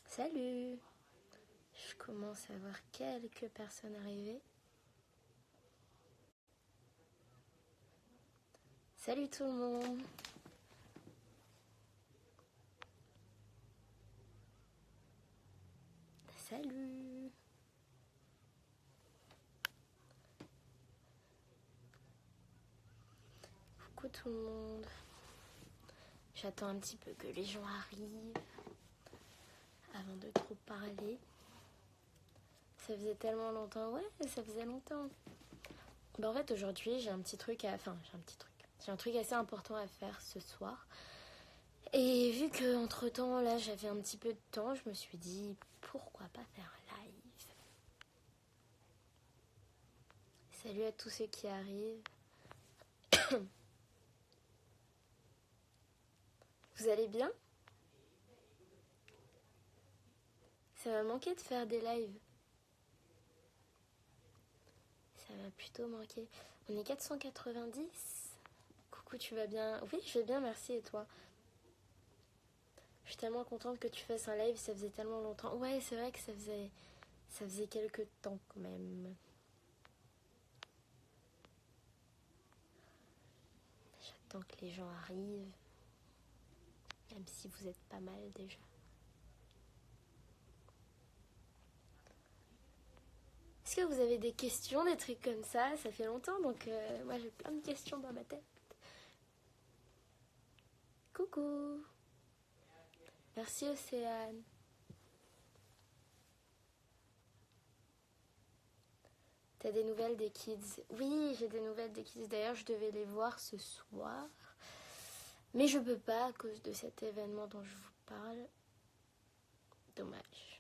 Salut. Je commence à voir quelques personnes arriver. Salut tout le monde. Salut. Coucou tout le monde. J'attends un petit peu que les gens arrivent avant de trop parler. Ça faisait tellement longtemps. Ouais, ça faisait longtemps. Ben en fait, aujourd'hui, j'ai un truc assez important à faire ce soir. Et vu qu'entre temps, là, j'avais un petit peu de temps, je me suis dit, pourquoi pas faire un live? Salut à tous ceux qui arrivent. Vous allez bien? Ça m'a manqué de faire des lives. Ça m'a plutôt manqué. On est 490. Coucou, tu vas bien? Oui, je vais bien, merci. Et toi? Je suis tellement contente que tu fasses un live, ça faisait tellement longtemps. Ouais, c'est vrai que ça faisait quelques temps quand même. J'attends que les gens arrivent. Même si vous êtes pas mal déjà. Est-ce que vous avez des questions, des trucs comme ça? Ça fait longtemps, donc moi j'ai plein de questions dans ma tête. Coucou. Merci Océane. T'as des nouvelles des kids? Oui, j'ai des nouvelles des kids. D'ailleurs, je devais les voir ce soir. Mais je peux pas à cause de cet événement dont je vous parle. Dommage.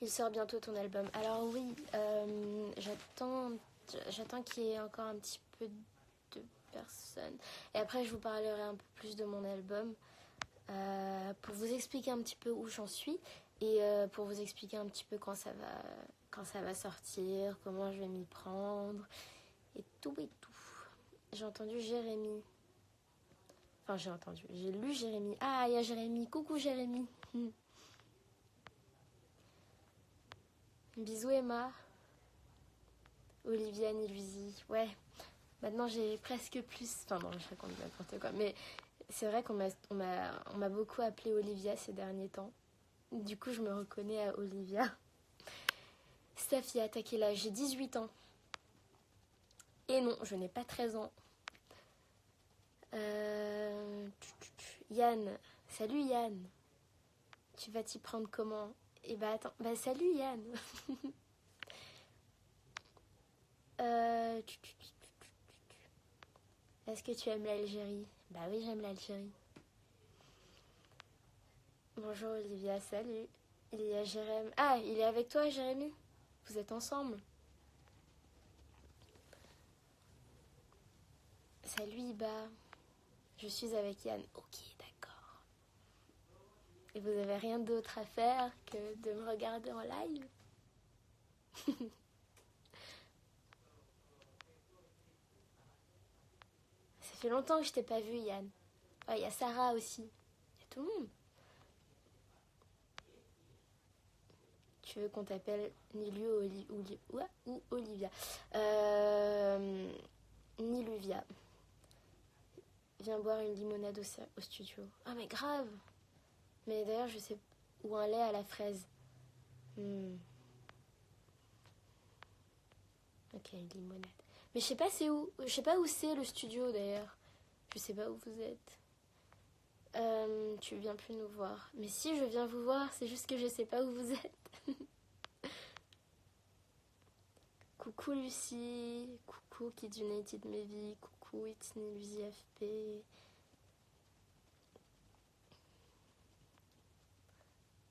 Il sort bientôt ton album. Alors oui, j'attends qu'il y ait encore un petit peu de personnes. Et après, je vous parlerai un peu plus de mon album. Pour vous expliquer un petit peu où j'en suis. Et pour vous expliquer un petit peu quand ça va sortir, comment je vais m'y prendre. Et tout et tout. J'ai entendu Jérémy. Enfin, j'ai lu Jérémy. Ah, il y a Jérémy. Coucou Jérémy. Bisous Emma. Olivia Nilusi. Ouais. Maintenant j'ai presque plus. Enfin non, je raconte n'importe quoi. Mais c'est vrai qu'on m'a beaucoup appelé Olivia ces derniers temps. Du coup, je me reconnais à Olivia. Safia, t'as quel âge? J'ai 18 ans. Et non, je n'ai pas 13 ans. Yann. Salut Yann. Tu vas t'y prendre comment? Eh bah attends. Bah salut Yann. Est-ce que tu aimes l'Algérie? Bah oui, j'aime l'Algérie. Bonjour Olivia, salut. Il y a Jérémy. Ah, il est avec toi Jérémy? Vous êtes ensemble? Salut Iba. Je suis avec Yann. Ok, d'accord. Et vous avez rien d'autre à faire que de me regarder en live? Ça fait longtemps que je t'ai pas vu Yann. Il y a Sarah aussi. Il y a tout le monde. Tu veux qu'on t'appelle Nilu ou Olivia? Niluvia. Viens boire une limonade au studio. Ah mais grave. Mais d'ailleurs je sais où un lait à la fraise. Ok, une limonade. Mais je sais pas c'est où. Je sais pas où c'est le studio d'ailleurs. Je sais pas où vous êtes. Tu viens plus nous voir. Mais si, je viens vous voir, c'est juste que je sais pas où vous êtes. Coucou Lucie, coucou Kids United Maybe, coucou It's Lucy FP.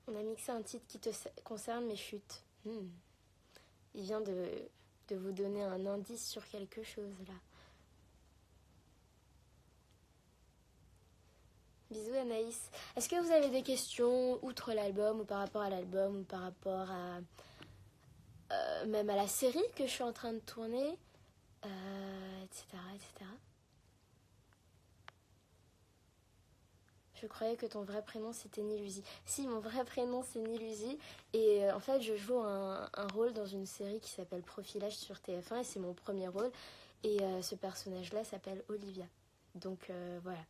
On a mixé un titre qui te concerne mes chutes. Il vient de vous donner un indice sur quelque chose là. Bisous Anaïs. Est-ce que vous avez des questions outre l'album ou par rapport à l'album ou par rapport à même à la série que je suis en train de tourner, etc., etc. Je croyais que ton vrai prénom c'était Nilusi. Si, mon vrai prénom c'est Nilusi. Et en fait, je joue un rôle dans une série qui s'appelle Profilage sur TF1 et c'est mon premier rôle. Et ce personnage-là s'appelle Olivia. Donc voilà.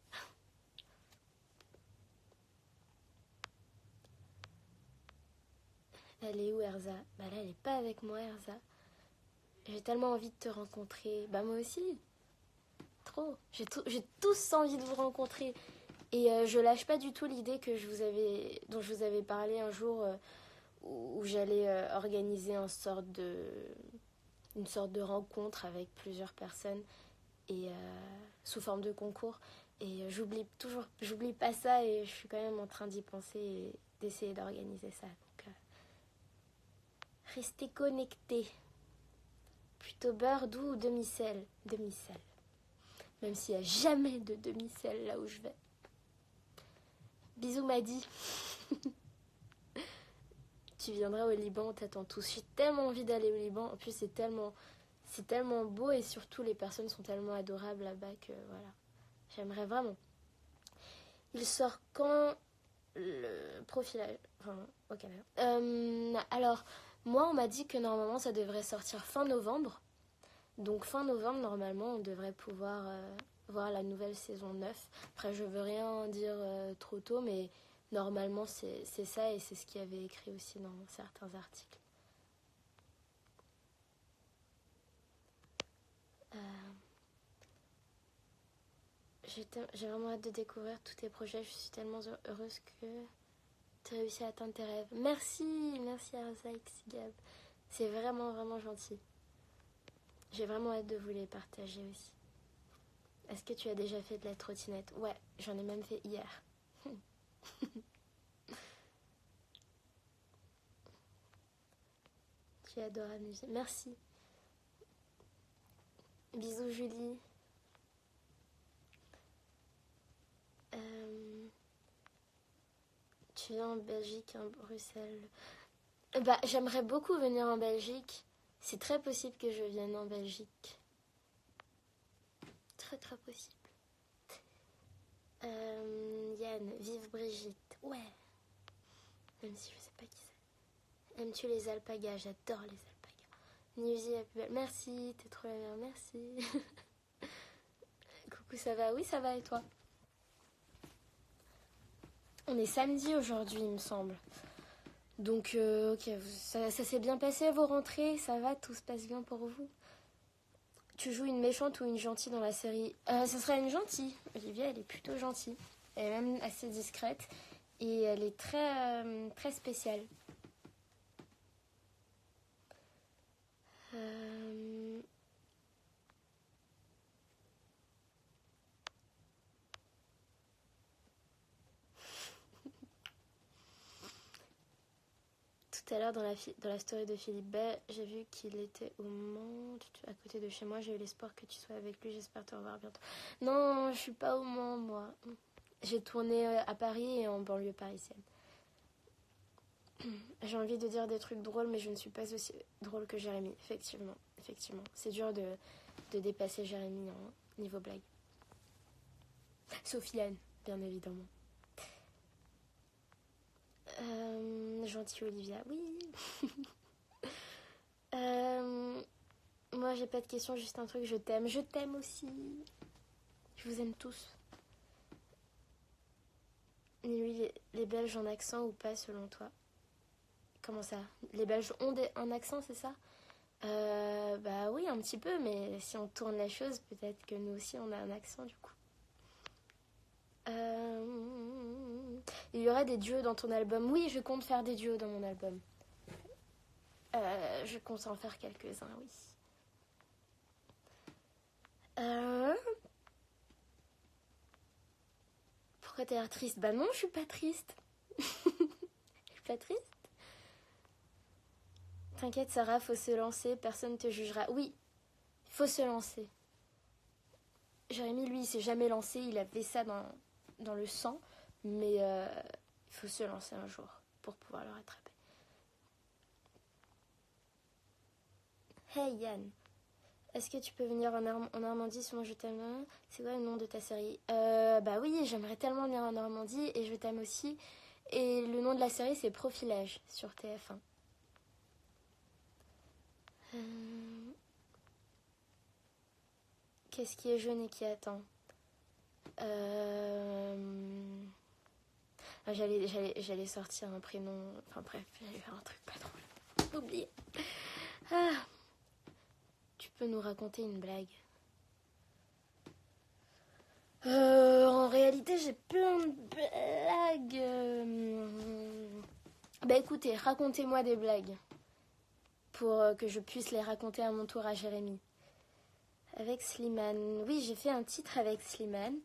Elle est où, Erza? Bah là, elle est pas avec moi, Erza. J'ai tellement envie de te rencontrer. Bah moi aussi. Trop. J'ai tous envie de vous rencontrer. Et je lâche pas du tout l'idée dont je vous avais parlé un jour où j'allais organiser une sorte de rencontre avec plusieurs personnes et sous forme de concours. Et j'oublie pas ça et je suis quand même en train d'y penser et d'essayer d'organiser ça. Donc, restez connectés. Plutôt beurre doux ou demi-sel? Demi-sel. Même s'il n'y a jamais de demi-sel là où je vais. Bisous Madi. Tu viendras au Liban, on t'attend tous. J'ai tellement envie d'aller au Liban. En plus, c'est tellement beau et surtout les personnes sont tellement adorables là-bas que voilà. J'aimerais vraiment. Il sort quand le profilage? Enfin, ok. Alors, moi, on m'a dit que normalement, ça devrait sortir fin novembre. Donc, fin novembre, normalement, on devrait pouvoir voir la nouvelle saison 9. Après, je veux rien dire trop tôt, mais normalement, c'est ça et c'est ce qu'il y avait écrit aussi dans certains articles. J'ai vraiment hâte de découvrir tous tes projets. Je suis tellement heureuse que tu as réussi à atteindre tes rêves. Merci Arzaïk Sigab. C'est vraiment, vraiment gentil. J'ai vraiment hâte de vous les partager aussi. Est-ce que tu as déjà fait de la trottinette? Ouais, j'en ai même fait hier. Tu adores amuser. Merci. Bisous Julie. Tu viens en Belgique, en Bruxelles? Bah, j'aimerais beaucoup venir en Belgique. C'est très possible que je vienne en Belgique. Très très possible. Yann, vive Brigitte. Ouais. Même si je sais pas qui c'est. Aimes-tu les alpagas? J'adore les alpagas. Nusi la plus belle. Merci, t'es trop la meilleure. Merci. Coucou, ça va? Oui, ça va et toi? On est samedi aujourd'hui, il me semble. Donc, ok, ça s'est bien passé vos rentrées? Ça va? Tout se passe bien pour vous? Tu joues une méchante ou une gentille dans la série? Ce sera une gentille. Olivia, elle est plutôt gentille. Elle est même assez discrète. Et elle est très, très spéciale. Tout à l'heure, dans la story de Philippe Bay, j'ai vu qu'il était au Mans, à côté de chez moi. J'ai eu l'espoir que tu sois avec lui. J'espère te revoir bientôt. Non, je suis pas au Mans, moi. J'ai tourné à Paris et en banlieue parisienne. J'ai envie de dire des trucs drôles, mais je ne suis pas aussi drôle que Jérémy. Effectivement. C'est dur de dépasser Jérémy en niveau blague. Sofiane, bien évidemment. Gentil Olivia, oui. Moi, j'ai pas de questions, juste un truc, je t'aime. Je t'aime aussi. Je vous aime tous. Et lui, les Belges en accent ou pas, selon toi? Comment ça? Les Belges ont un accent, c'est ça? Bah oui, un petit peu, mais si on tourne la chose, peut-être que nous aussi, on a un accent, du coup. Il y aura des duos dans ton album? Oui, je compte faire des duos dans mon album. Je compte en faire quelques-uns, oui. Pourquoi t'as l'air triste? Bah non, je suis pas triste. Je suis pas triste. T'inquiète Sarah, faut se lancer, personne te jugera. Oui, faut se lancer. Jérémy, lui, il s'est jamais lancé, il avait ça dans le sang, mais il faut se lancer un jour pour pouvoir le rattraper. Hey Yann, Est-ce que tu peux venir en Normandie sur Je t'aime? C'est quoi le nom de ta série? Bah oui, j'aimerais tellement venir en Normandie et Je t'aime aussi. Et le nom de la série, c'est Profilage sur TF1. Qu'est-ce qui est jeune et qui attend? J'allais sortir un prénom. Enfin bref, j'allais faire un truc pas drôle. Oublié. Tu peux nous raconter une blague? En réalité, j'ai plein de blagues. Bah écoutez, racontez-moi des blagues pour que je puisse les raconter à mon tour à Jérémy. Avec Slimane. Oui, j'ai fait un titre avec Slimane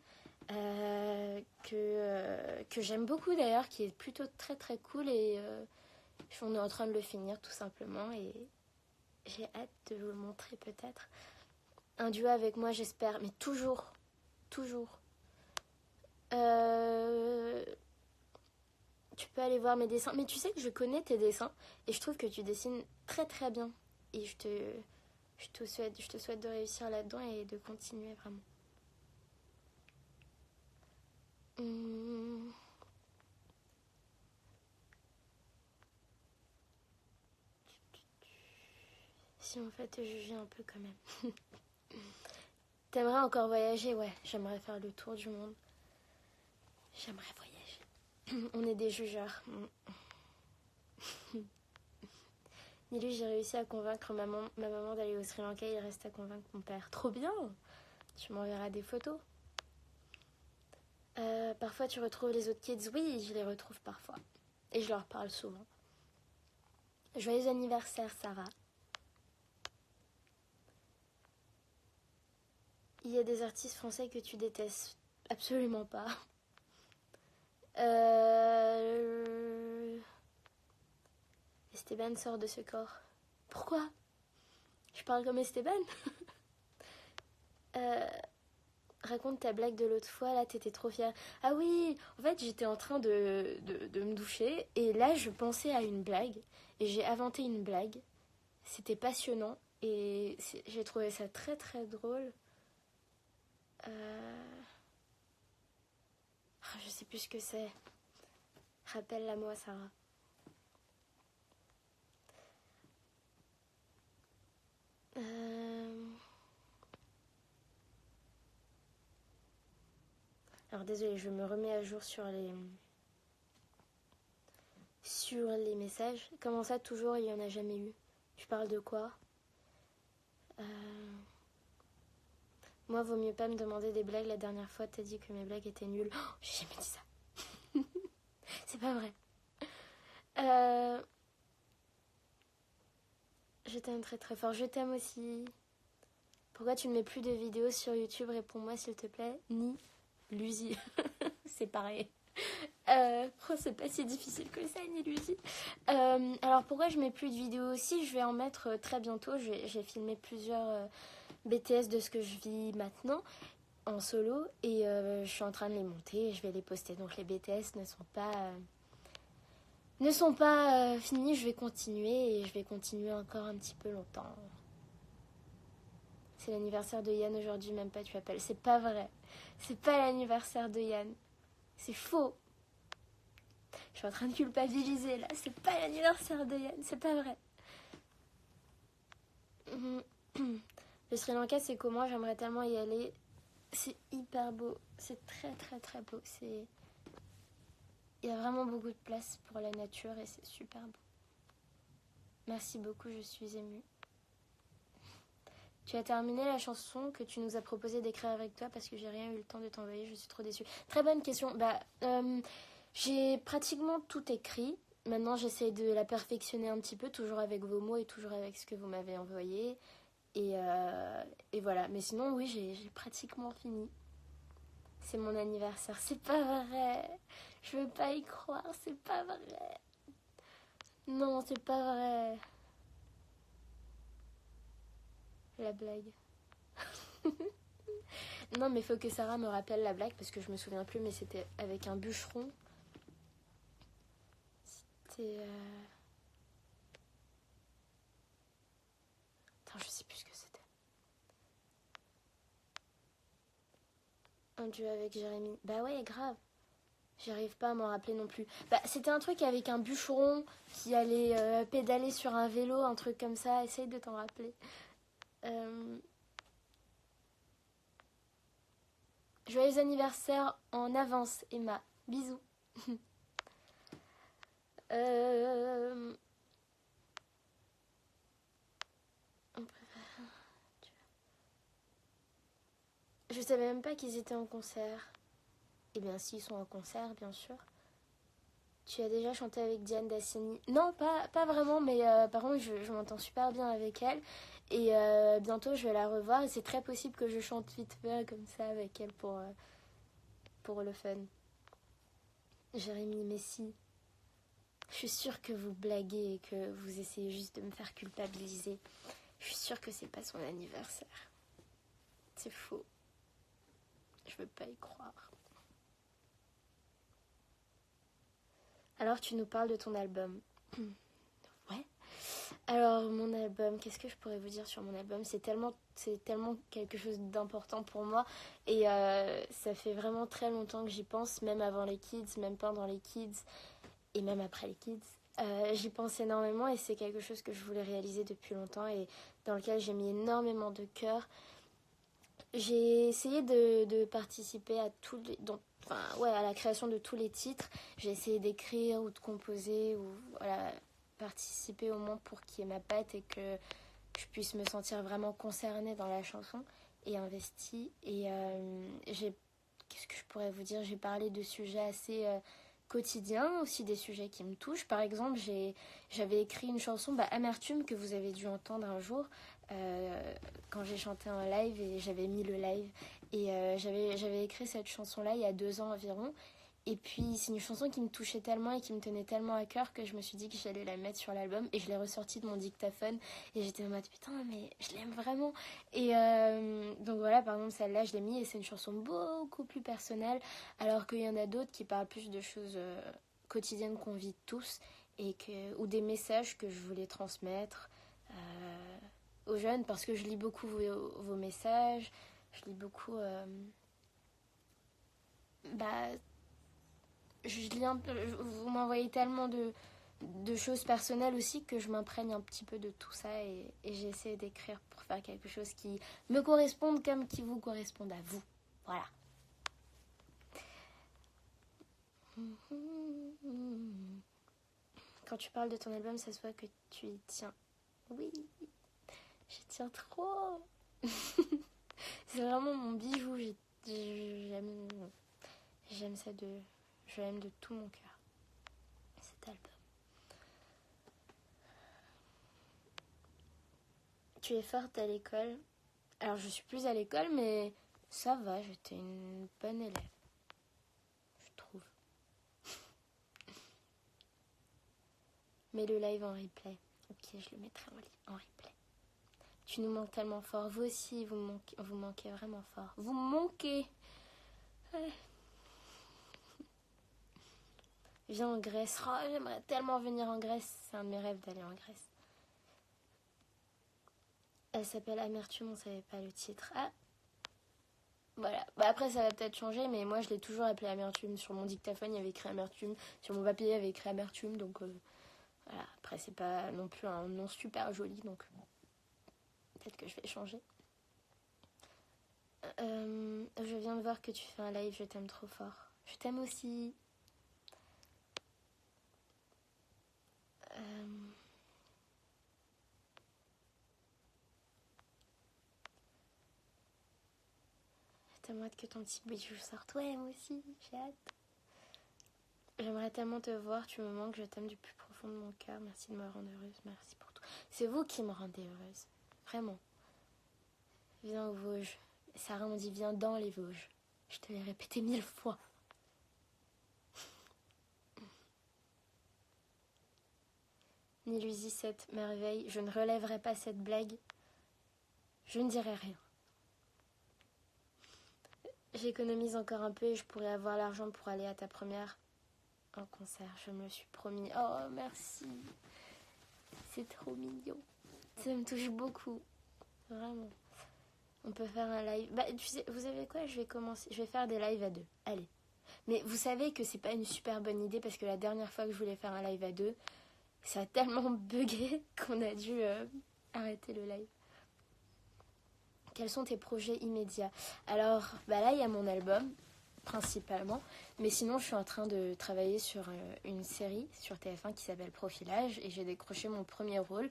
que j'aime beaucoup d'ailleurs, qui est plutôt très très cool et on est en train de le finir tout simplement et j'ai hâte de vous le montrer peut-être. Un duo avec moi, j'espère, mais toujours. Tu peux aller voir mes dessins, mais tu sais que je connais tes dessins et je trouve que tu dessines très très bien et je te souhaite de réussir là-dedans et de continuer vraiment. Si on fait te juger un peu quand même. T'aimerais encore voyager? Ouais, j'aimerais faire le tour du monde. J'aimerais voyager. On est des jugeurs. Nilu, j'ai réussi à convaincre ma maman d'aller au Sri Lanka. Il reste à convaincre mon père. Trop bien! Tu m'enverras des photos. Parfois, tu retrouves les autres kids. Oui, je les retrouve parfois. Et je leur parle souvent. Joyeux anniversaire, Sarah. Il y a des artistes français que tu détestes? Absolument pas. Esteban sort de ce corps. Pourquoi? Je parle comme Esteban. Raconte ta blague de l'autre fois, là t'étais trop fière. Ah oui, en fait j'étais en train de me doucher et là je pensais à une blague et j'ai inventé une blague. C'était passionnant et j'ai trouvé ça très très drôle. Je sais plus ce que c'est. Rappelle-la moi, Sarah. Alors désolée, je me remets à jour sur les messages. Comment ça, toujours, il n'y en a jamais eu? Tu parles de quoi? Moi, vaut mieux pas me demander des blagues. La dernière fois, t'as dit que mes blagues étaient nulles. Oh, j'ai jamais dit ça. C'est pas vrai. Je t'aime très très fort. Je t'aime aussi. Pourquoi tu ne mets plus de vidéos sur YouTube? Réponds-moi s'il te plaît. Ni Lucie. C'est pareil. C'est pas si difficile que ça, ni Lucie. Alors pourquoi je mets plus de vidéos aussi? Je vais en mettre très bientôt. J'ai filmé plusieurs BTS de ce que je vis maintenant en solo et je suis en train de les monter et je vais les poster. Donc les BTS ne sont pas finis. Je vais continuer et je vais continuer encore un petit peu longtemps. C'est l'anniversaire de Yann aujourd'hui, même pas tu appelles. C'est pas vrai. C'est pas l'anniversaire de Yann. C'est faux. Je suis en train de culpabiliser là. C'est pas l'anniversaire de Yann. C'est pas vrai. Le Sri Lanka, c'est comment? J'aimerais tellement y aller. C'est hyper beau. C'est très très très beau. Il y a vraiment beaucoup de place pour la nature et c'est super beau. Merci beaucoup, je suis émue. Tu as terminé la chanson que tu nous as proposé d'écrire avec toi parce que j'ai rien eu le temps de t'envoyer, je suis trop déçue. Très bonne question. J'ai pratiquement tout écrit. Maintenant, j'essaie de la perfectionner un petit peu, toujours avec vos mots et toujours avec ce que vous m'avez envoyé. Et voilà. Mais sinon, oui, j'ai pratiquement fini. C'est mon anniversaire. C'est pas vrai. Je veux pas y croire. C'est pas vrai. Non, c'est pas vrai. La blague. Non, mais faut que Sarah me rappelle la blague parce que je me souviens plus, mais c'était avec un bûcheron. C'était. Attends, je sais plus ce que c'était. Un duo avec Jérémy. Bah ouais, grave. J'arrive pas à m'en rappeler non plus. Bah, c'était un truc avec un bûcheron qui allait pédaler sur un vélo, un truc comme ça. Essaye de t'en rappeler. Joyeux anniversaire en avance, Emma. Bisous. euh... Je savais même pas qu'ils étaient en concert. Eh bien, s'ils sont en concert, bien sûr. Tu as déjà chanté avec Diane Dassini? Non, pas vraiment, mais par contre, je m'entends super bien avec elle. Et bientôt, je vais la revoir. Et c'est très possible que je chante vite fait comme ça avec elle pour le fun. Jérémy Messi, je suis sûre que vous blaguez et que vous essayez juste de me faire culpabiliser. Je suis sûre que c'est pas son anniversaire. C'est faux. Je veux pas y croire. Alors, tu nous parles de ton album. Ouais. Alors, mon album, qu'est-ce que je pourrais vous dire sur mon album? C'est tellement quelque chose d'important pour moi. Et ça fait vraiment très longtemps que j'y pense, même avant les kids, même pendant les kids, et même après les kids. J'y pense énormément et c'est quelque chose que je voulais réaliser depuis longtemps et dans lequel j'ai mis énormément de cœur. J'ai essayé de participer à à la création de tous les titres. J'ai essayé d'écrire ou de composer ou voilà, participer au moins pour qu'il y ait ma patte et que je puisse me sentir vraiment concernée dans la chanson et investie. Et qu'est-ce que je pourrais vous dire? J'ai parlé de sujets assez quotidiens, aussi des sujets qui me touchent. Par exemple, j'avais écrit une chanson, Amertume, que vous avez dû entendre un jour quand j'ai chanté en live et j'avais mis le live. Et j'avais écrit cette chanson-là il y a 2 ans environ. Et puis c'est une chanson qui me touchait tellement et qui me tenait tellement à cœur que je me suis dit que j'allais la mettre sur l'album. Et je l'ai ressortie de mon dictaphone et j'étais en mode putain mais je l'aime vraiment. Et donc voilà, par exemple celle-là je l'ai mis et c'est une chanson beaucoup plus personnelle. Alors qu'il y en a d'autres qui parlent plus de choses quotidiennes qu'on vit tous ou des messages que je voulais transmettre aux jeunes parce que je lis beaucoup vos messages. Je lis beaucoup... je lis vous m'envoyez tellement de choses personnelles aussi que je m'imprègne un petit peu de tout ça et j'essaie d'écrire pour faire quelque chose qui me corresponde comme qui vous corresponde à vous. Voilà. Quand tu parles de ton album, ça se voit que tu y tiens. Oui, j'y tiens trop. C'est vraiment mon bijou. J'aime ça je l'aime de tout mon cœur. Cet album. Tu es forte à l'école. Alors je suis plus à l'école, mais ça va, j'étais une bonne élève. Je trouve. Mets le live en replay. Ok, je le mettrai en replay. Tu nous manques tellement fort. Vous aussi, vous manquez vraiment fort. Vous me manquez. Ouais. Viens en Grèce. Oh, j'aimerais tellement venir en Grèce. C'est un de mes rêves d'aller en Grèce. Elle s'appelle Amertume, on savait pas le titre. Ah, voilà. Après, ça va peut-être changer, mais moi, je l'ai toujours appelée Amertume. Sur mon dictaphone, il y avait écrit Amertume. Sur mon papier, il y avait écrit Amertume. Donc, voilà. Après, c'est pas non plus un nom super joli, donc peut-être que je vais changer. Je viens de voir que tu fais un live. Je t'aime trop fort. Je t'aime aussi. J'ai tellement hâte que ton petit bijou sorte. Ouais, moi aussi, j'ai hâte. J'aimerais tellement te voir, tu me manques, je t'aime du plus profond de mon cœur. Merci de me rendre heureuse, merci pour tout. C'est vous qui me rendez heureuse, vraiment. Viens aux Vosges. Sarah, on dit viens dans les Vosges. Je te l'ai répété 1000 fois. Nilusi, cette merveille, je ne relèverai pas cette blague. Je ne dirai rien. J'économise encore un peu et je pourrais avoir l'argent pour aller à ta première en concert. Je me le suis promis. Oh, merci. C'est trop mignon. Ça me touche beaucoup. Vraiment. On peut faire un live. Bah, tu sais, vous savez quoi? Je vais faire des lives à deux. Allez. Mais vous savez que c'est pas une super bonne idée parce que la dernière fois que je voulais faire un live à deux, ça a tellement bugué qu'on a dû arrêter le live. Quels sont tes projets immédiats? Alors, bah là, il y a mon album, principalement. Mais sinon, je suis en train de travailler sur une série sur TF1 qui s'appelle Profilage. Et j'ai décroché mon premier rôle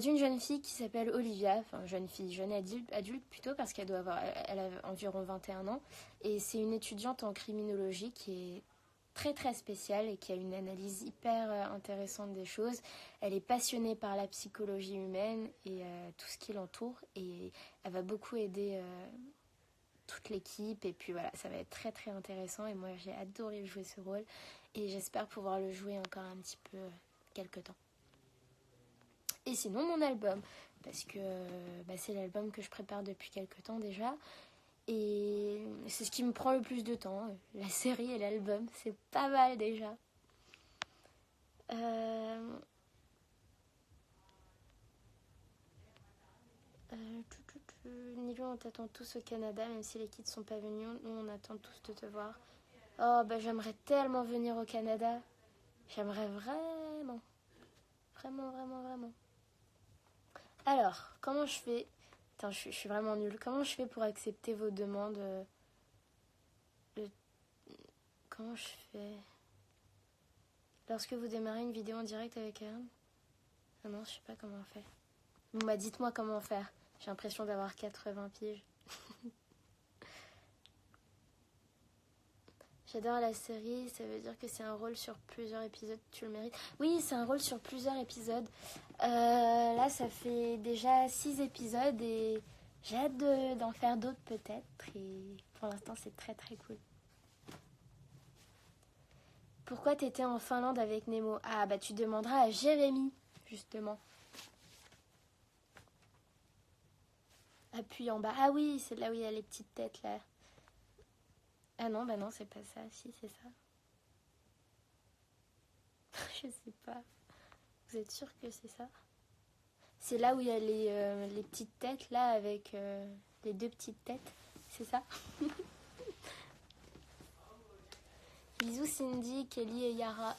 d'une jeune fille qui s'appelle Olivia. Enfin, jeune fille, jeune adulte plutôt, parce qu'elle elle a environ 21 ans. Et c'est une étudiante en criminologie qui est très très spéciale et qui a une analyse hyper intéressante des choses. Elle est passionnée par la psychologie humaine et tout ce qui l'entoure et elle va beaucoup aider toute l'équipe et puis voilà, ça va être très très intéressant et moi j'ai adoré jouer ce rôle et j'espère pouvoir le jouer encore un petit peu quelques temps. Et sinon mon album, parce que c'est l'album que je prépare depuis quelques temps déjà. Et c'est ce qui me prend le plus de temps, la série et l'album, c'est pas mal déjà. Nilo, on t'attend tous au Canada, même si les kids sont pas venus, nous on attend tous de te voir. Oh bah j'aimerais tellement venir au Canada, j'aimerais vraiment, vraiment, vraiment, vraiment. Alors, comment je fais? Putain, je suis vraiment nulle. Comment je fais pour accepter vos demandes Comment je fais? Lorsque vous démarrez une vidéo en direct avec Aaron? Ah non, je sais pas comment on fait. Bon bah dites-moi comment faire. J'ai l'impression d'avoir 80 piges. J'adore la série, ça veut dire que c'est un rôle sur plusieurs épisodes, tu le mérites. Oui, c'est un rôle sur plusieurs épisodes. Là, ça fait déjà 6 épisodes et j'ai hâte d'en faire d'autres peut-être. Et pour l'instant, c'est très très cool. Pourquoi t'étais en Finlande avec Nemo? Ah bah tu demanderas à Jérémy, justement. Appuie en bas. Ah oui, c'est là où il y a les petites têtes là. Ah non, bah non, c'est pas ça. Si, c'est ça. Je sais pas. Vous êtes sûr que c'est ça? C'est là où il y a les petites têtes là avec les deux petites têtes. C'est ça? Bisous Cindy, Kelly et Yara.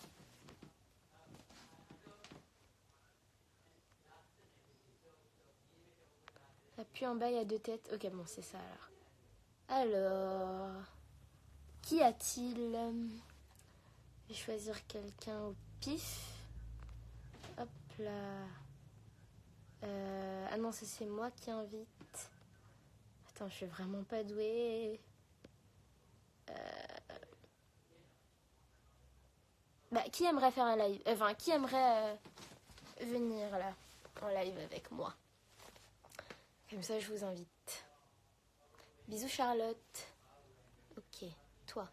Appuie en bas, il y a deux têtes. Ok, bon, c'est ça alors. Alors, qui a-t-il? Je vais choisir quelqu'un au pif. Hop là. Ah non, ça c'est moi qui invite. Attends, je suis vraiment pas douée. Bah, qui aimerait faire un live? Enfin, qui aimerait venir là en live avec moi? Comme ça, je vous invite. Bisous Charlotte. Ok, toi.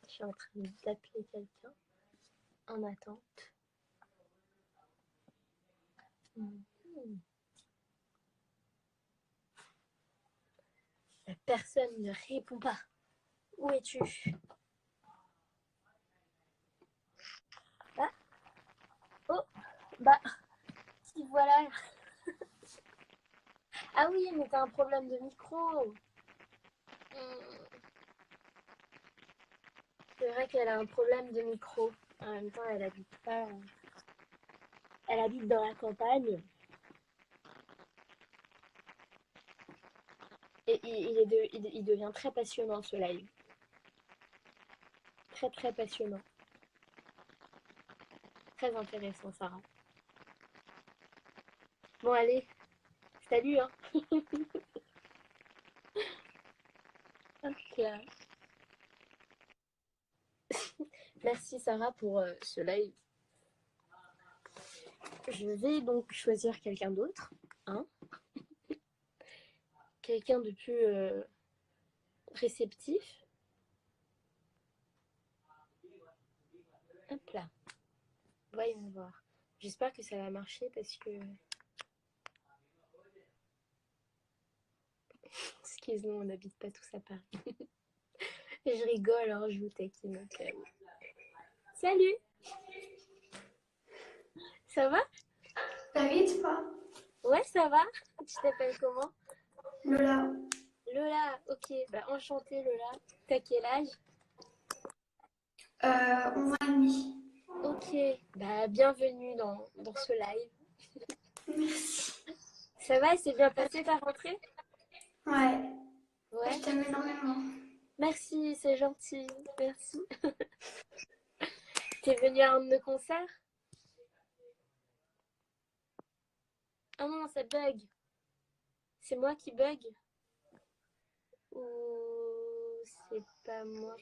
Je suis en train d'appeler quelqu'un en attente. La personne ne répond pas. Où es-tu? Ah. Oh, bah, si voilà. Ah oui, mais t'as un problème de micro. C'est vrai qu'elle a un problème de micro. En même temps, elle habite pas. Elle habite dans la campagne. Et il devient très passionnant ce live. Très très passionnant. Très intéressant, Sarah. Bon, allez. Salut, hein. Hop là. Merci, Sarah, pour ce live. Je vais donc choisir quelqu'un d'autre. Hein, quelqu'un de plus réceptif. Hop là. Voyons voir. J'espère que ça va marcher parce que... Excuse-nous, on n'habite pas tous à Paris. Je rigole, hein, je vous taquine. Donc, Salut. Ça va? Ça va, toi? Ouais, ça va. Tu t'appelles comment? Lola. Lola, ok. Bah, enchantée, Lola. T'as quel âge? 11 ans et demi. Ok. Bah, bienvenue dans ce live. Merci. Ça va, c'est bien passé ta rentrée? Ouais, je Ouais. t'aime énormément. Merci, c'est gentil. Merci. T'es venue à un de nos concerts? Ah non, ça bug. C'est moi qui bug? Ou c'est pas moi?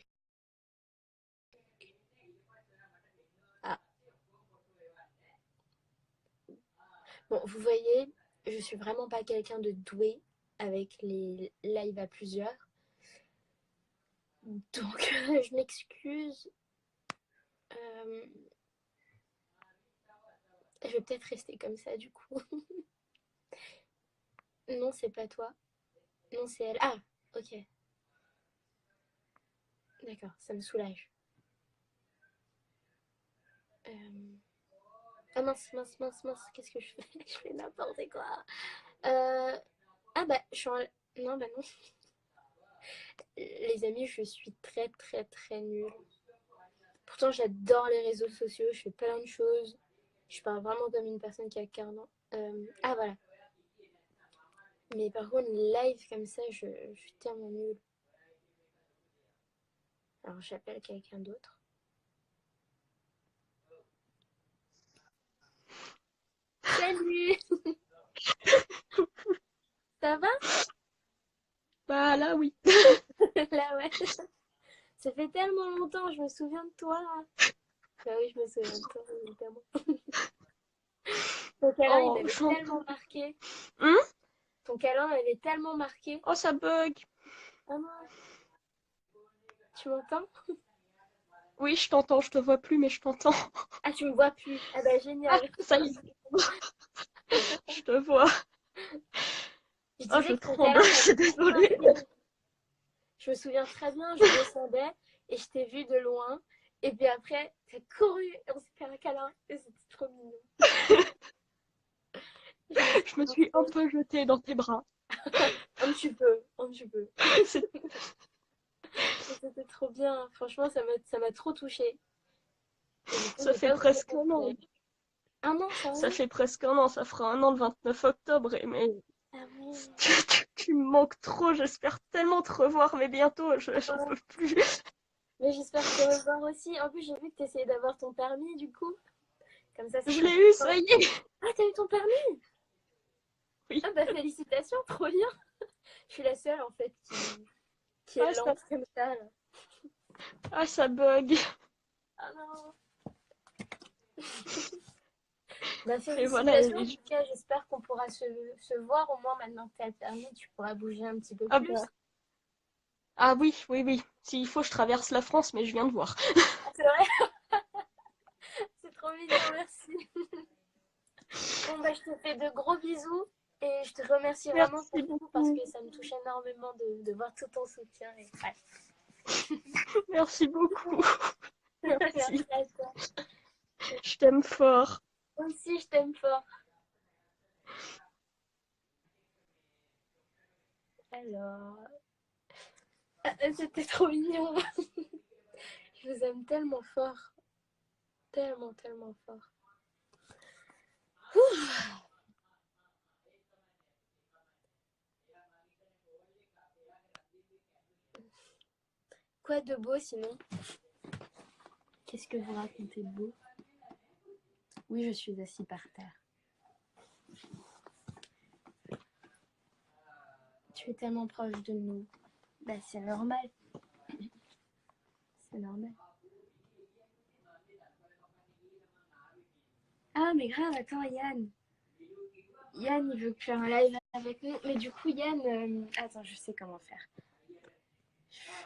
Ah. Bon, vous voyez, je suis vraiment pas quelqu'un de doué avec les lives à plusieurs. Donc, je m'excuse. Euh, je vais peut-être rester comme ça du coup. Non, c'est pas toi. Non, c'est elle. Ah, ok. D'accord, ça me soulage. Ah mince, mince, mince, mince, qu'est-ce que je fais? Je fais n'importe quoi. Euh... Ah bah, je suis en... Non, bah non. Les amis, je suis très, très, très nulle. Pourtant, j'adore les réseaux sociaux, je fais plein de choses. Je parle vraiment comme une personne qui a 40 ans. Ah voilà. Mais par contre, live comme ça, je suis tellement nulle. Alors, j'appelle quelqu'un d'autre. Salut. Ça va? Bah là, oui. Là, ouais. Ça fait tellement longtemps, je me souviens de toi. Bah oui, je me souviens de toi, évidemment. Ton câlin, il Oh, m'avait tellement marqué. Hum. Ton câlin m'avait tellement marqué. Oh, ça bug. Ah non, tu m'entends? Oui, je t'entends, je te vois plus, mais je t'entends. Ah, tu me vois plus. Ah bah Ah, génial. ça y est, je te vois. Je Oh, disais je que ton tremble, câlin je suis m'avait beaucoup désolée. marqué. Je me souviens très bien, je descendais et je t'ai vu de loin. Et puis après, t'as couru et on s'est fait un câlin. Et c'était trop mignon. Je me Je me souviens suis un trop. peu jetée dans tes bras. Un petit peu, un petit peu. C'est- C'était trop bien. Franchement, ça m'a trop touchée. Et du coup, Ça j'ai fait pas osé presque un an. répondre. Un an, Ça sérieux? fait presque un an, ça fera un an le 29 octobre. Mais Ah oui. tu me manques trop, j'espère tellement te revoir, mais bientôt, j'en Oh. peux plus. Mais j'espère te revoir aussi. En plus, j'ai vu que tu essayais d'avoir ton permis, du coup. Comme ça Je sera l'ai plus eu, ça simple. y est. Ah, t'as eu ton permis? Oui. Ah bah félicitations, trop bien. Je suis la seule, en fait, qui est Ah, ça, lente comme ça, là. ah, ça bug. Ah non. Bah Et voilà. félicitations, en tout cas. J'espère qu'on pourra se voir au moins maintenant que t'as le permis. Tu pourras bouger un petit peu Ah plus. bah. Ah oui, oui, oui. S'il faut, je traverse la France, mais je viens de voir. Ah, c'est vrai? C'est trop mignon, merci. Bon, bah, je te fais de gros bisous et je te remercie vraiment Merci pour tout parce beaucoup. que ça me touche énormément de voir tout ton soutien. Et... Ouais. Merci beaucoup. Merci. Merci à toi. Je t'aime fort. Moi aussi, je t'aime fort. Alors, c'était trop mignon. Je vous aime tellement fort. Tellement, tellement fort. Quoi de beau sinon? Qu'est-ce que vous racontez de beau? Oui, je suis assise par terre. Tu es tellement proche de nous. Bah, c'est normal. C'est normal. Ah, mais grave, attends, Yann. Yann, il veut faire un live avec nous. Mais du coup, Yann... Attends, je sais comment faire.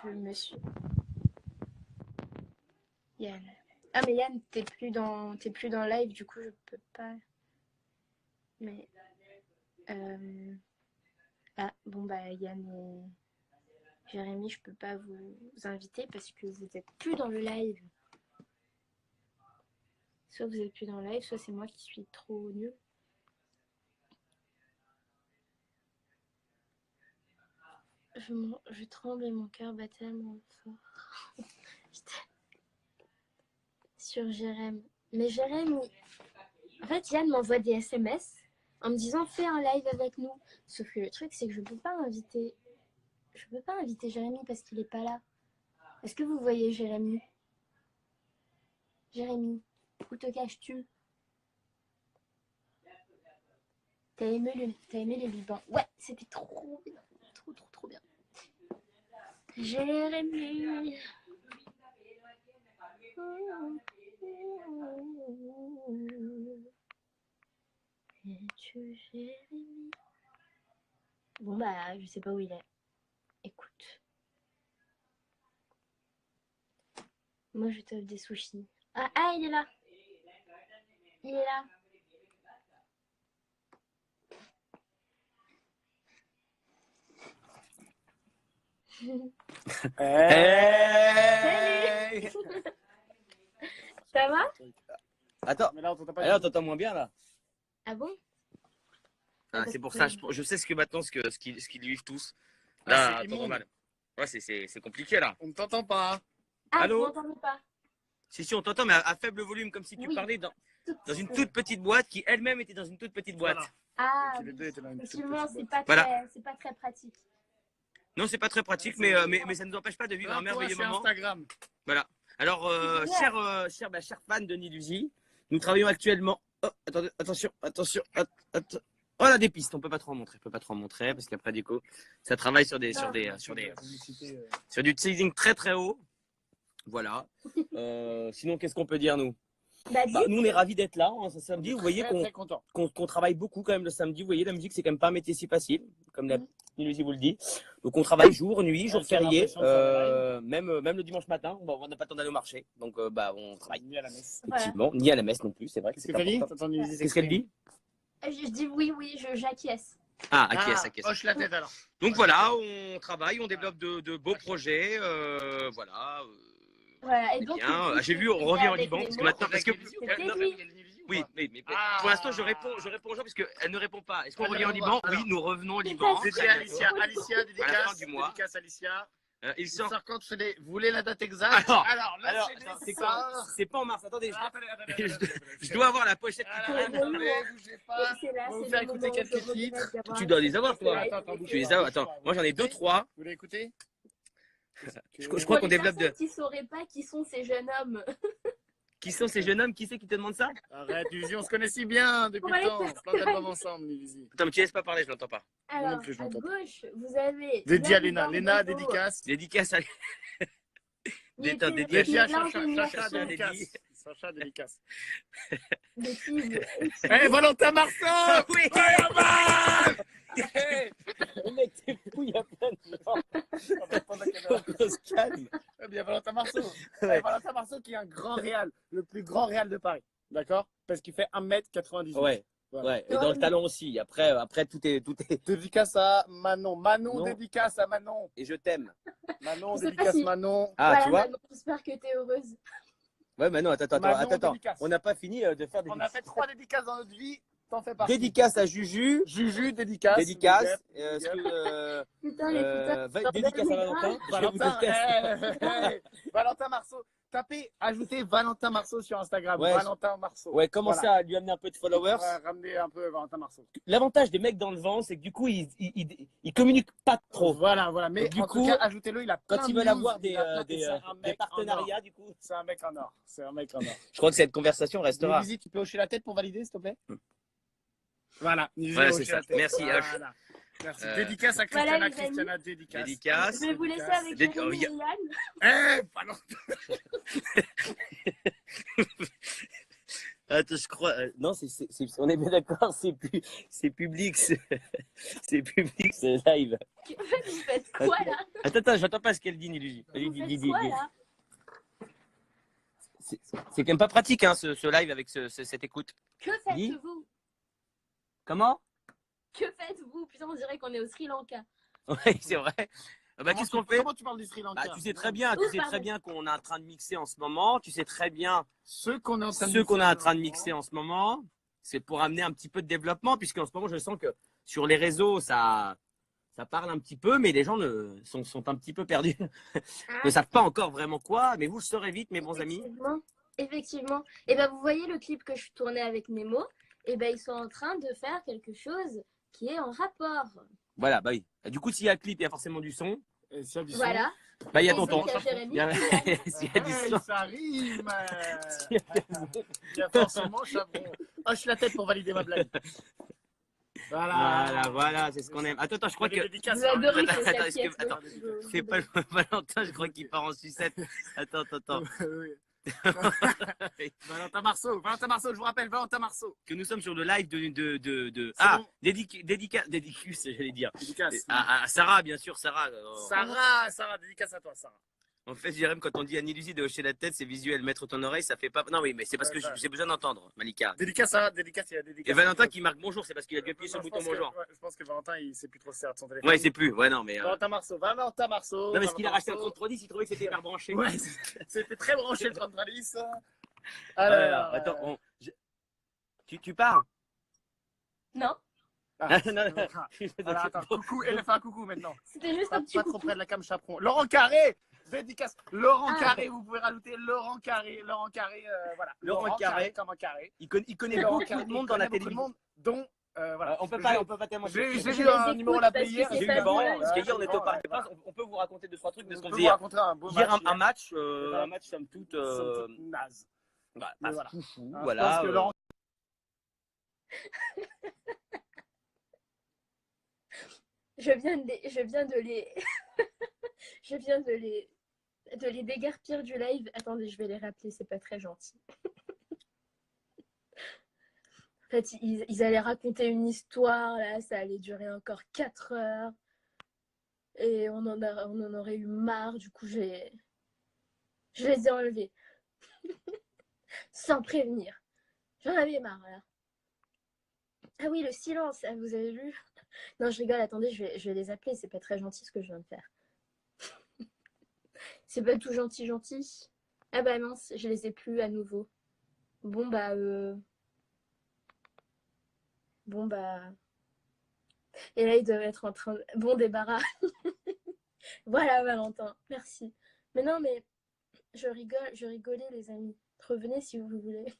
Je me suis... Yann. Ah, mais Yann, t'es plus dans live, du coup, je peux pas... Mais... Ah, bon, bah, Yann et Jérémy, je peux pas vous inviter parce que vous êtes plus dans le live. Soit vous êtes plus dans le live, soit c'est moi qui suis trop nulle. je tremble et mon cœur bat tellement fort. J'étais sur Jérém. Mais Jérém, en fait, Yann m'envoie des SMS en me disant fais un live avec nous. Sauf que le truc, c'est que je peux pas inviter Jérémy parce qu'il est pas là. Est-ce que vous voyez Jérémy? Jérémy, où te caches-tu? T'as aimé les Liban? Ouais, c'était trop bien. Trop bien. Jérémy. Es-tu Jérémy? Bon bah, je sais pas où il est. Écoute. Moi, je t'offre des sushis. Ah, il est là. Il est là. Hey. Ça va? Attends, Mais là, on t'entend pas. alors t'entends moins bien là. Ah bon? Ah, c'est pour ça, je sais ce que maintenant, ce qu'ils vivent tous. Ah, Là, c'est attends, immonde. mal. Ouais, c'est compliqué là. On ne t'entend pas. Ah, Allô? vous m'entendez pas? Si, on t'entend, mais à faible volume, comme si tu Oui. parlais dans une toute petite boîte qui elle-même était dans une toute petite boîte. Voilà. Ah, Et que les deux étaient dans une toute effectivement, petite c'est pas très pratique. Non, c'est pas très pratique, mais ça ne nous empêche pas de vivre un merveilleux moment. Instagram. Voilà. Alors, chers fans de Nilusi, nous travaillons actuellement. Oh, attendez, attention. Oh, là, des pistes, on peut pas trop en montrer, parce qu'après, du coup, ça travaille sur du teasing très très haut. Voilà. Sinon, qu'est-ce qu'on peut dire, nous? Nous, on est ravis d'être là, hein, ce samedi. Vous voyez Très content. qu'on travaille beaucoup quand même le samedi. Vous voyez, la musique, c'est quand même pas un métier si facile, comme la Nilusi vous le dit. Donc, on travaille jour, nuit, jour férié, même le dimanche matin. Bon, on n'a pas le temps d'aller au marché, donc on travaille. Ni à la messe. Effectivement, ni à la messe non plus, c'est vrai. Qu'est-ce que t'as dit? Qu'est-ce qu'elle dit? Je dis oui, j'acquiesce. Ah, acquiesce. Hoche la tête alors. Donc voilà, on travaille, on développe de beaux projets, voilà. Voilà, et donc, Bien. J'ai vu, on revient au Liban, parce que maintenant, parce que oui, mais pour l'instant, je réponds aux gens parce qu'elle ne répond pas. Est-ce qu'on revient au Liban? Oui, nous revenons au Liban. Dédié à Alicia, À la fin du mois. dédicace Alicia. Il sort. Quand tu fais vous voulez la date exacte? Alors, là, c'est quoi? C'est pas en mars. Attendez, Attendez. je dois avoir la pochette qui Attendez, traîne. bougez pas. On va vous faire écouter quelques titres. Tu dois les avoir, toi. Attends, Tu les as. Attends, moi j'en ai 2-3. Vous voulez écouter? Je crois qu'on développe de. Qui sauraient pas qui sont ces jeunes hommes. Qui sont ces jeunes hommes? Qui c'est qui te demande ça? Arrête, Lizzie, on se connaît si bien depuis le temps. Plein d'albums ensemble, Lizzie. Attends, mais tu laisses pas parler, je l'entends pas. Alors, plus, je à l'entends pas. gauche, vous avez... Dédié à Léna. Yann Léna, Barbeau. dédicace. Dédicace à. Il Attends, était- dédicace. il est Sacha, l'ingénieur Sacha, son. dédicace. Sacha, dédicace. De qui vous- Eh, Valentin Marceau! Oui. Hey, Le mec, t'es fou, il y a plein de gens. Faut qu'on se calme. Eh bien, Valentin Marceau. Ouais. Valentin Marceau qui est un grand réal, le plus grand réal de Paris. D'accord? Parce qu'il fait 1m98. Ouais. Voilà. Ouais, et dans le talent aussi. Après, tout est. Dédicace à Manon. Manon, Non. dédicace à Manon. Et je t'aime. Manon, Je sais pas dédicace si- Manon. Ah, Voilà, tu vois? Manon, j'espère que t'es heureuse. Ouais, mais non, attends. Manon, dédicace. On n'a pas fini de faire des On a fait 3 dédicaces dans notre vie. T'en fais partie. dédicaces à Juju. Juju, dédicace. Dédicace. Big up. Putain, les putains. Dédicace à Valentin. Je vous Valentin, déteste. Valentin Marceau. Tapez, ajoutez Valentin Marceau sur Instagram. Ouais, Valentin Marceau. Ouais, commencez Voilà. à lui amener un peu de followers. Ouais, ramener un peu Valentin Marceau. L'avantage des mecs dans le vent, c'est que du coup, ils communiquent pas trop. Voilà. Mais Du en coup, tout cas, ajoutez-le. Il a plein Quand de ils veulent news, avoir il a plein- c'est un des mec en or. partenariats, du coup. C'est un mec en or. C'est un mec en or. Je crois que cette conversation restera. Nilusi, tu peux hocher la tête pour valider, s'il te plaît? Voilà. Nilusi, Voilà, hoche c'est ça. la tête. Merci, Voilà. Merci. Dédicace à Voilà, Christiana. les amis. Christiana, dédicace. Dédicace. Je vais vous laisser Dédicace. avec Dédi- Jérémy oh, et Yann. Attends, je crois. Non, on est bien d'accord, c'est public, c'est public, c'est live. Vous faites quoi là? Attends, j'entends pas ce qu'elle dit, Nilusi. Vous faites quoi là? C'est quand même pas pratique, hein, ce live avec cette écoute. Que Dis. faites-vous? Comment? Que faites-vous? Putain, on dirait qu'on est au Sri Lanka. Oui, c'est vrai. Qu'est-ce qu'on fait? Comment tu parles du Sri Lanka? Tu sais très bien qu'on est en train de mixer en ce moment. Tu sais très bien Ceux qu'on est en train de ceux qu'on est en train de mixer en ce moment. C'est pour amener un petit peu de développement, puisqu'en ce moment, je sens que sur les réseaux, ça Ça parle un petit peu, mais les gens sont un petit peu perdus. Ah, Ne savent pas encore vraiment quoi, mais vous le saurez vite, mes bons amis. effectivement. Effectivement. Et ben vous voyez le clip que je tournais avec Nemo, et ben ils sont en train de faire quelque chose qui est en rapport. Voilà, bah oui. Du coup, s'il y a un clip, il y a forcément du son. Et s'il y a du son, Voilà. Bah, il y a Et tonton. donc, il y a Jérémy Il y a- qui arrive. S'il y a du son. ça rime. S'il y a du son. Il y a forcément Chabron. Hoche la tête pour valider ma blague. Voilà, c'est ce qu'on aime. Attends, je crois que. Vous adorez Attends, cette attends, est-ce que- pièce, attends, vous c'est pas Valentin, je crois qu'il part en sucette. Attends. Oui. Valentin Marceau, je vous rappelle, Valentin Marceau. Que nous sommes sur le live de... C'est Ah, bon. dédicus, j'allais dire. Dédicace. À Sarah, bien sûr, Sarah. Sarah, dédicace à toi, Sarah. En fait, Jérém, quand on dit Annie Lucie de hocher la tête, c'est visuel. Mettre ton oreille, ça fait pas. Non, oui, mais c'est parce que j'ai besoin d'entendre, Malika. Dédicace, il y a dédicace. Et Valentin qui marque bonjour, c'est parce qu'il a dû appuyer sur le bouton bonjour. Je pense que Valentin, il sait plus trop se servir de son téléphone. Ouais, c'est plus. Ouais, non, mais. Valentin Marceau. Non, mais ce qu'il a racheté un 3310, il trouvait que c'était hyper branché. Ouais, c'était très branché le 3310. Alors, attends, tu pars. Non, Non. Alors, attends, coucou, elle fait un coucou maintenant. c'était juste Pas, un petit pas trop coucou. près de la cam chaperon. Laurent Carré, dédicace. Laurent Ah. Carré, vous pouvez rajouter Laurent Carré, voilà. Laurent Carré. comme un carré. Il connaît Laurent beaucoup Carré, de monde il dans la connaît beaucoup de télévision. monde, dont voilà. On peut pas tellement. J'ai Je vu les un écoute numéro l'appeler parce que hier. c'est J'ai eu pas le vent, vrai. parce qu'hier on était au Ouais, Parc des voilà. Princes. On peut vous raconter 2-3 trucs de ce qu'on On faisait peut vous hier. raconter un beau Hier, match. un match, Voilà. un match somme toute. Somme toute naze. Bah, Mais pas voilà. foufou, Hein, voilà. Je pense que Laurent Je viens de les, je viens de les, je viens de les déguerpir du live. Attendez, je vais les rappeler, c'est pas très gentil. En fait, ils allaient raconter une histoire, là, ça allait durer encore 4 heures. Et on en aurait eu marre, du coup, je les ai enlevés. Sans prévenir. J'en avais marre, là. Ah oui, le silence, ah, vous avez vu? Non, je rigole, attendez, je vais les appeler, c'est pas très gentil ce que je viens de faire. C'est pas tout gentil. Ah bah mince, je les ai plus à nouveau. Bon bah... Et là, ils doivent être en train de... Bon débarras. Voilà, Valentin, merci. Mais non, mais je rigolais, les amis. Revenez si vous voulez.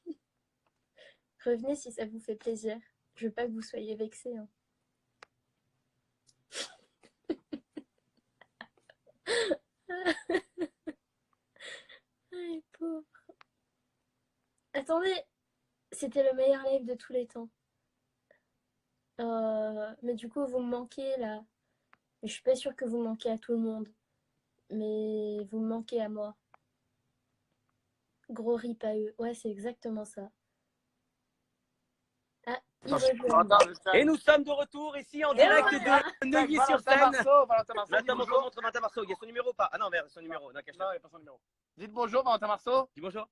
Revenez si ça vous fait plaisir. Je veux pas que vous soyez vexés. Hein. Ay, pauvre. Attendez, c'était le meilleur live de tous les temps. Mais du coup, vous me manquez là. Je suis pas sûre que vous manquez à tout le monde. Mais vous me manquez à moi. Gros rip à eux. Ouais, c'est exactement ça. Ah, ils reviennent. Et nous sommes de retour ici en direct de Neuilly-sur-Seine. Valentin Marceau, Valentin bonjour. montre Valentin Marceau. Il y a son numéro ou pas? Ah non, merde, son numéro. Non, cache-le. Non, il n'y a pas son numéro. Dites bonjour, Valentin Marceau. Dis bonjour.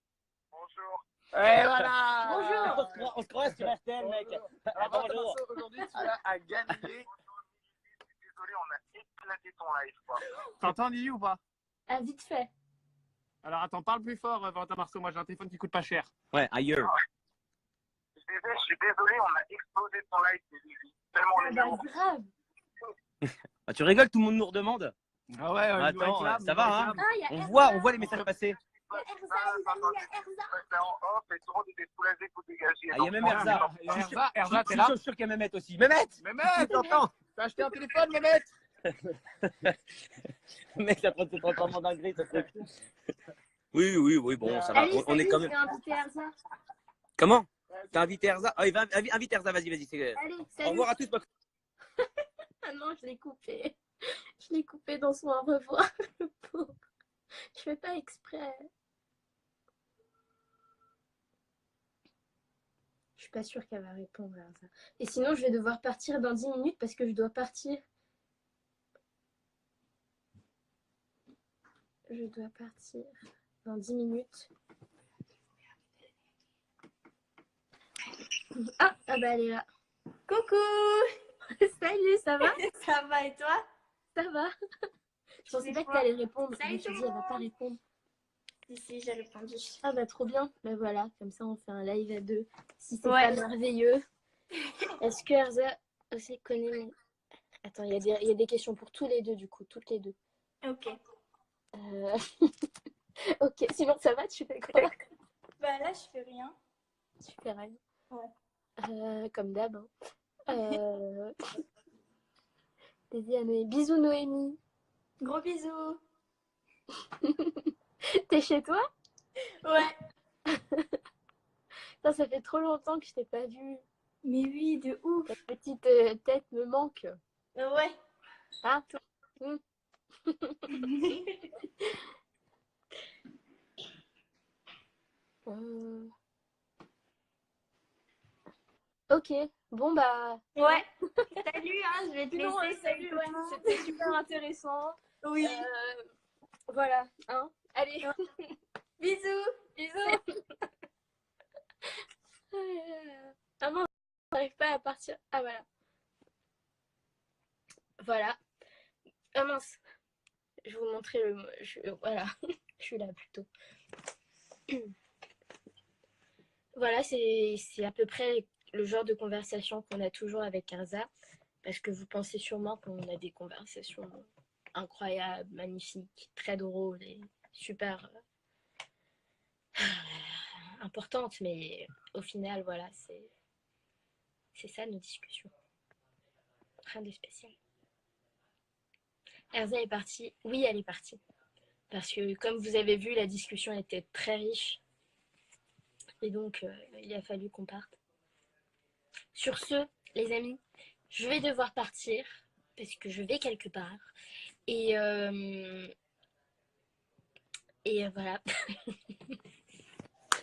Et voilà. Bonjour. On se croise sur RTL, mec. Alors, Valentin Bonjour. Marceau, aujourd'hui, tu as gagné. Désolé, on a éclaté ton live, quoi. T'entends Lily ou pas? Ah, vite fait. Alors attends, parle plus fort, Valentin Marceau. Moi, j'ai un téléphone qui coûte pas cher. Ouais, ailleurs. Je suis désolé, on a explosé ton live, c'est tellement Ah les bah, numéros. grave. Bah, tu rigoles, tout le monde nous redemande. Ah ouais, Attends, ça va, hein? Ah, il y a On Erza. voit les messages passer. Il y a Erza, les amis, il y a Erza. C'était en off et tout le monde était soulagé que vous dégagiez. Ah, il y a même Erza. Erza, t'es Je là? suis sûr qu'il y a Mehmet aussi. Mehmet! Mehmet, T'entends? t'as acheté un téléphone, Mehmet? Le mec, ça prend se transformer en dinguerie, ce truc. Oui, bon, ça va. Allez, On est salut, quand je même. vais inviter Erza. Comment? T'as invité Erza? Ah, invite Erza, vas-y. Allez, Au salut. revoir à tous. Ah non, je l'ai coupé. Je l'ai coupé dans son au revoir, le pauvre. Je fais pas exprès. Je suis pas sûre qu'elle va répondre à ça. Et sinon, je vais devoir partir dans 10 minutes parce que je dois partir. Je dois partir dans 10 minutes. Ah bah elle est là. Coucou. Salut, ça va? Ça va et toi? Ça va? Je pensais pas que t'allais répondre. Je me suis dit, elle va pas répondre. Ici, j'ai répondu. Ah bah trop bien. Bah voilà, comme ça on fait un live à deux. Si c'est Ouais. pas merveilleux. Est-ce que Erza aussi connaît Attends, il y a des questions pour tous les deux, du coup, toutes les deux. Ok. Euh, Ok, sinon ça va, tu fais quoi? Bah là, je fais rien. Tu fais rien. Ouais. Comme d'hab. Hein. Euh... Dédié à Noémie. Bisous Noémie. Gros bisous. T'es chez toi? Ouais. Putain, ça fait trop longtemps que je t'ai pas vue. Mais oui, de ouf. Ta petite tête me manque. Ouais. Hein? Euh, Ok, bon bah. Ouais. Salut, hein, je vais te Non, laisser. salut, tout ouais, le monde. c'était super intéressant. Oui. Voilà, hein. Allez, Bisous. bisous. Ah mince, on n'arrive pas à partir. Ah voilà. Voilà. Ah mince. Je vais vous montrer le. Voilà, je suis là plutôt. Voilà, c'est à peu près le genre de conversation qu'on a toujours avec Erza. Parce que vous pensez sûrement qu'on a des conversations incroyables, magnifiques, très drôles et super importantes. Mais au final, voilà, c'est ça nos discussions. Rien de spécial. Erza est partie. Oui, elle est partie. Parce que comme vous avez vu, la discussion était très riche. Et donc, il a fallu qu'on parte. Sur ce, les amis, je vais devoir partir. Parce que je vais quelque part. Et, voilà.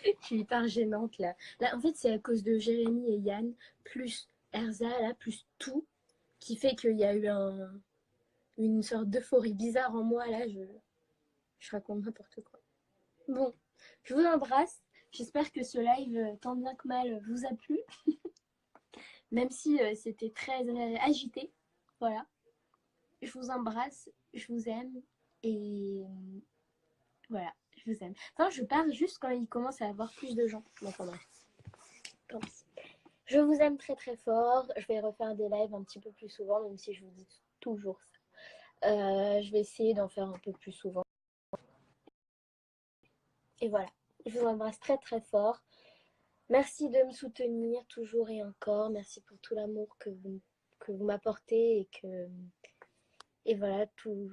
Je suis hyper gênante là. Là, en fait, c'est à cause de Jérémy et Yann, plus Erza, là, plus tout, qui fait qu'il y a eu une sorte d'euphorie bizarre en moi. Là, je raconte n'importe quoi. Bon, je vous embrasse. J'espère que ce live, tant bien que mal, vous a plu. Même si c'était très agité. Voilà. Je vous embrasse, je vous aime. Et voilà, je vous aime. Enfin, je pars juste quand il commence à avoir plus de gens. Bon, enfin, bref. Tant pis. Je vous aime très très fort. Je vais refaire des lives un petit peu plus souvent, même si je vous dis toujours ça. Je vais essayer d'en faire un peu plus souvent. Et voilà, je vous embrasse très très fort. Merci de me soutenir toujours et encore. Merci pour tout l'amour que vous m'apportez et voilà, tous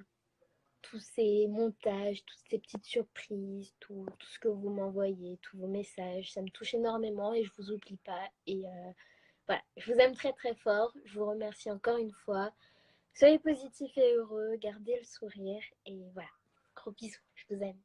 ces montages, toutes ces petites surprises, tout ce que vous m'envoyez, tous vos messages. Ça me touche énormément et je vous oublie pas. Et voilà, je vous aime très très fort. Je vous remercie encore une fois. Soyez positifs et heureux, gardez le sourire et voilà. Gros bisous, je vous aime.